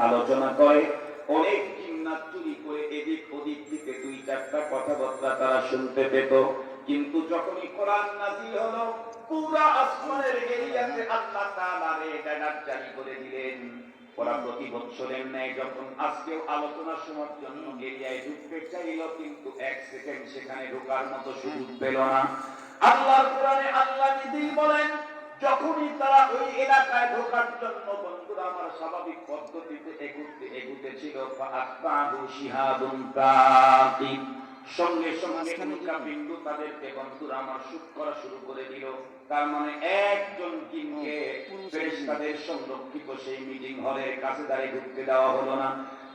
আলোচনা করে, অনেক জিন্নাত চুরি করে এদিক ওদিক থেকে দুই চারটা কথাবার্তা তারা শুনতে পেত। কিন্তু যখনই কোরআন নাযিল হলো, পুরা আসমানের এরিয়াতে আল্লাহ তাআলা রেডার জারি করে দিলেন। ওরা প্রতি বছরের ন্যায় যখন আজকেও আলোচনা শোনার জন্য এরিয়ায় ঢুকতে চাইল, কিন্তু এক সেকেন্ড সেখানে ঢোকার মতো সুযোগ পেল না। আল্লাহর কোরআনে আল্লাহ নিজেই বলেন, যখনই তারা ওই এলাকায় ঢোকার জন্য বন্ধুরা আমার স্বাভাবিক পদ্ধতিতে এগুতে ছিল, সঙ্গে সঙ্গে উল্কাপিণ্ড তাদেরকে বন্ধুরা আমার শুট করা শুরু করে দিল। তার মানে একজন জিনকে ফেরেশতাদের সংরক্ষিত সেই মিটিং হলের কাছে দাঁড়িয়ে ঢুকতে দেওয়া হলো না।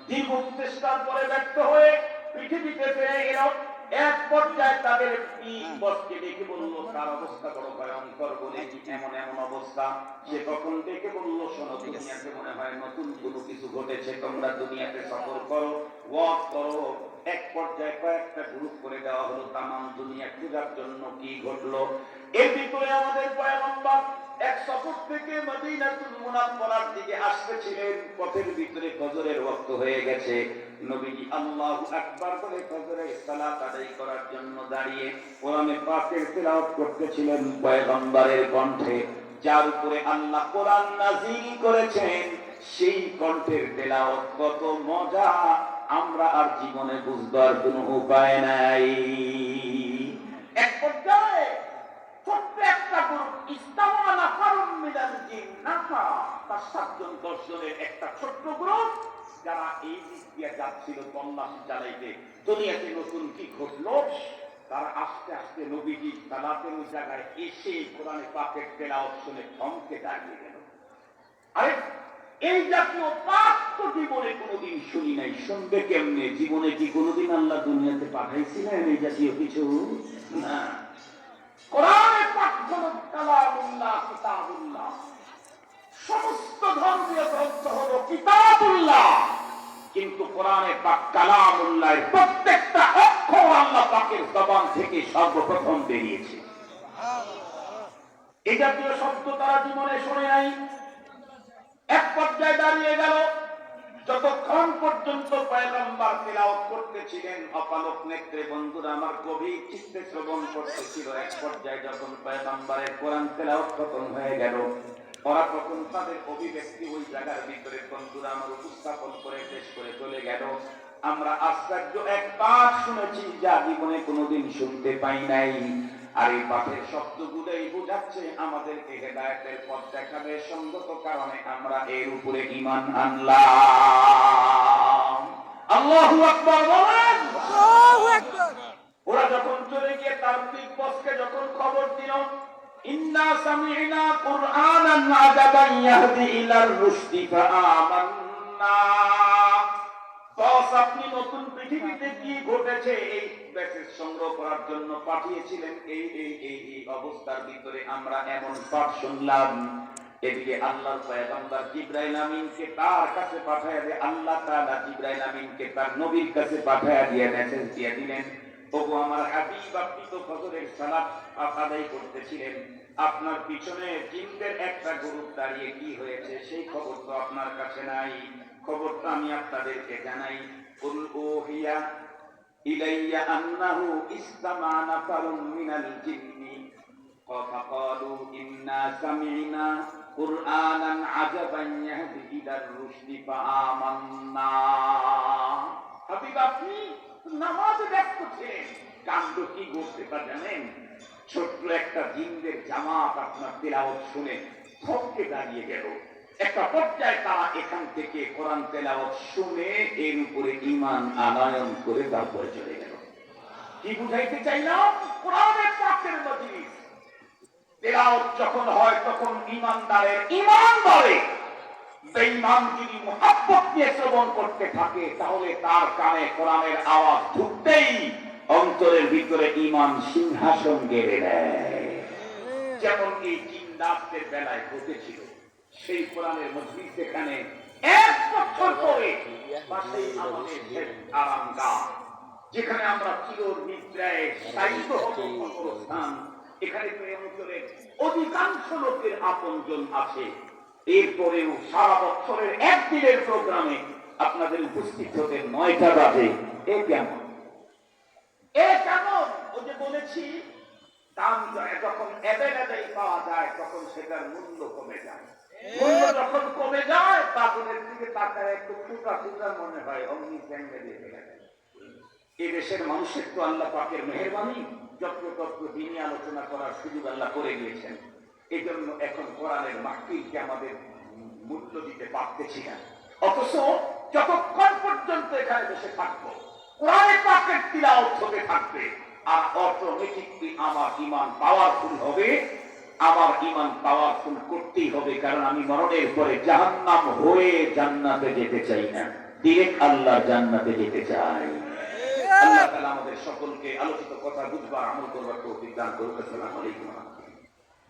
দীর্ঘ চেষ্টার পরে ব্যর্থ হয়ে পৃথিবীতে ফিরে এলো। এক পর্যায়ে তাদের বসকে দেখে বলল, তার অবস্থা বড় ভয়ঙ্কর, বলে কি এমন এমন অবস্থা। সে তখন দেখে বলল, শোনো, দুনিয়াতে মনে হয় নতুন কোনো কিছু ঘটেছে, তোমরা দুনিয়াতে সফর করো, ওয়াক করো। এক পর্যায়ে কয়েকটা গ্রুপ করে দেওয়া হলো তামাম দুনিয়া খোঁজার জন্য কি ঘটলো। এর ভিতরে আমাদের পয়গম্বর এক সফর থেকে মদিনাতুল মুনাওয়ারার দিকে আসতেছিলেন। পথের ভিতরে ফজরের ওয়াক্ত হয়ে গেছে। নবীজি আল্লাহু আকবার বলে ফজরের সালাত আদায় করার জন্য দাঁড়িয়ে কোরআনে পাকের তেলাওয়াত করতেছিলেন পয়গম্বরের কণ্ঠে, যার উপরে আল্লাহ কোরআন নাযিল করেছেন। সেই কণ্ঠের তেলাওয়াত কত মজা, আমরা আর জীবনে বুঝবার কোনো উপায় নাই। এক পর্যায়ে ছোট্ট একটা গ্রুপ ইস্তাওয়ানা ফারুম মিনাল জিন্নাতা, তার 7 জন 10 জনের একটা ছোট্ট গ্রুপ, যারা এই দিক দিয়ে যাচ্ছিল তল্লাশি চালাইতে দুনিয়াতে নতুন কি ঘটলো। তারা আস্তে আস্তে নবীজি সালাতের ওই জায়গায় এসে কোরআনে পাকের তেলাওয়াত শুনে থমকে দাঁড়িয়ে গেল। আরে এই জাতীয় পাঠ তো জীবনে কোনোদিন শুনি নাই, শুনবে কেমনে? জীবনে কি কোনোদিন আল্লাহ দুনিয়াতে পাঠাইছিলেন এই জাতীয় কিছু? না। কোরআনের পাঠ হলো কালামুল্লাহ, কিতাবুল্লাহ। সমস্ত ধর্মীয় গ্রন্থ হলো কিতাবুল্লাহ, কিন্তু কোরআনের পাক কালামুল্লাহর প্রত্যেকটা অক্ষর আল্লাহ পাকের জবান থেকে সর্বপ্রথম বেরিয়েছে। এই জাতীয় শব্দ তারা জীবনে শুনে নাই। এক পর্যায়ে দাঁড়িয়ে গেল, যতক্ষণ পর্যন্ত পয়গম্বর তেলাওয়াত করতেছিলেন অপালক নেত্রে বন্ধুরা আমার গভীর চিত্তে শ্রবণ করতেছিল। এক পর্যায়ে যখন পয়গম্বরের কোরআন তেলাওয়াত খতম হয়ে গেল, ওরা তখন তাদের অভিব্যক্তি ওই জায়গার ভিতরে বন্ধুরা আমার উপস্থাপন করে শেষ করে চলে গেল। আমরা আশ্চর্য এক পাঠ শুনেছি যা জীবনে কোনোদিন শুনতে পাই নাই। আর এই পাঠের শব্দগুলোই বোঝাচ্ছে আমাদেরকে হেদায়েতের পথ দেখাবে, সঙ্গত কারণে আমরা এর উপরে ঈমান আনলাম। আল্লাহু আকবার বলেন। আল্লাহু আকবার। ওরা যখন চলে গিয়ে তার বসকে যখন খবর দিল, ইন্না সামি'না কুরআনান আজাবান ইয়াহদি ইলার রুশদি ফাআমান্না। বস, আপনি নতুন পৃথিবীতে কি ঘটেছে এই মেসেজ সংগ্রহ করার জন্য পাঠিয়েছিলেন। এই অবস্থার ভিতরে আমরা এমন পাঠ শুনলাম। এদিকে আল্লাহর পয়গম্বর জিবরাইল আমিনকে তার কাছে পাঠায় দিয়ে আল্লাহ তাআলা জিবরাইল আমিনকে তার নবীর কাছে পাঠায় দিয়ে মেসেজ দিয়ে দিলেন, ওগো আমার হাবিব, আপনি তো ফজরের সালাত আদায় করতেছিলেন, আপনার পিছনে জিনদের একটা গ্রুপ দাঁড়িয়ে কি হয়েছে সেই খবর তো আপনার কাছে নাই। খবরটা আমি আপনাদেরকে জানাই। কুল ওহিয়া ইলাইয়া আন্নাহু ইসতামা নাফারুম মিনাল জিন্নি ফাকালু ইন্না সামি'না কুরআনান আজাবান ইয়াহদি ইলার রুশদি ফাআমান্না। হাবিব, আপনি নামাজে ব্যস্ত ছিলেন, কাণ্ড কি ঘটছে তা জানেন? ছোট্ট একটা জিনদের জামাত আপনার তেলাওয়াত শুনে থমকে দাঁড়িয়ে গেল। একটা পর্যায়ে তারা এখান থেকে কোরআন তেলাওয়াত শুনে এর উপরে ঈমান আনয়ন করে তারপরে চলে গেল। কি বুঝাইতে চাইলাম? কোরআনের পাকের মজলিস তেলাওয়াত যখন হয় তখন ঈমানদারের ঈমান বাড়ে। বেঈমান যদি মুহাব্বত নিয়ে শ্রবণ করতে থাকে তাহলে তার কানে কোরআনের আওয়াজ ঢুকতেই অন্তরের ভিতরে ঈমান সিংহাসন গেড়ে নেয়। যেমন এই জিন্নাতের বেলায় ঘটেছিল। সেই কোরআনের মজলিস এখানে 1 বছর পরে পাশেই আমাদের আরামগাহ, যেখানে আমরা চির নিদ্রায় শায়িত হব অবস্থান। এখানে তো এই অঞ্চলের অধিকাংশ লোকের আপনজন আছে। এরপরেও সারা বছরের একদিনের প্রোগ্রামে আপনাদের উপস্থিত হতে 9টা বাজে। এ কেমন? ও যে বলেছি দাম যখন অ্যাভেলেবল পাওয়া যায় তখন সেটার মূল্য কমে যায়। মূল্য যখন কমে যায় বাজারের দিকে তাকায় একটু টুকা টুকা মনে হয় অমনি ব্যাংকে দিয়ে গেছে। এই দেশের মানুষের তো আল্লাহ পাকের মেহেরবানি, যত্রতত্র দিনই আলোচনা করার সুযোগ আল্লাহ করে দিয়েছেন। এই জন্য এখন কোরআনের মাহফিলকে আমাদের মূল্য দিতে পারতেছি না। অথচ যতক্ষণ পর্যন্ত এখানে বসে থাকবো কোরআনে পাকের তিলাওয়াত হতে থাকবে আর অটোমেটিকলি আমার ঈমান পাওয়ারফুল হবে। আমার ঈমান পাওয়ারফুল করতেই হবে, কারণ আমি মরণের পরে জাহান্নাম হয়ে জান্নাতে যেতে চাই না, ডিরেক্ট আল্লাহর জান্নাতে যেতে চাই। আল্লাহ তাআলা আমাদের সকলকে আলোচিত কথা বুঝবার আমল করবার তৌফিক দান করুন। আসসালামু আলাইকুম।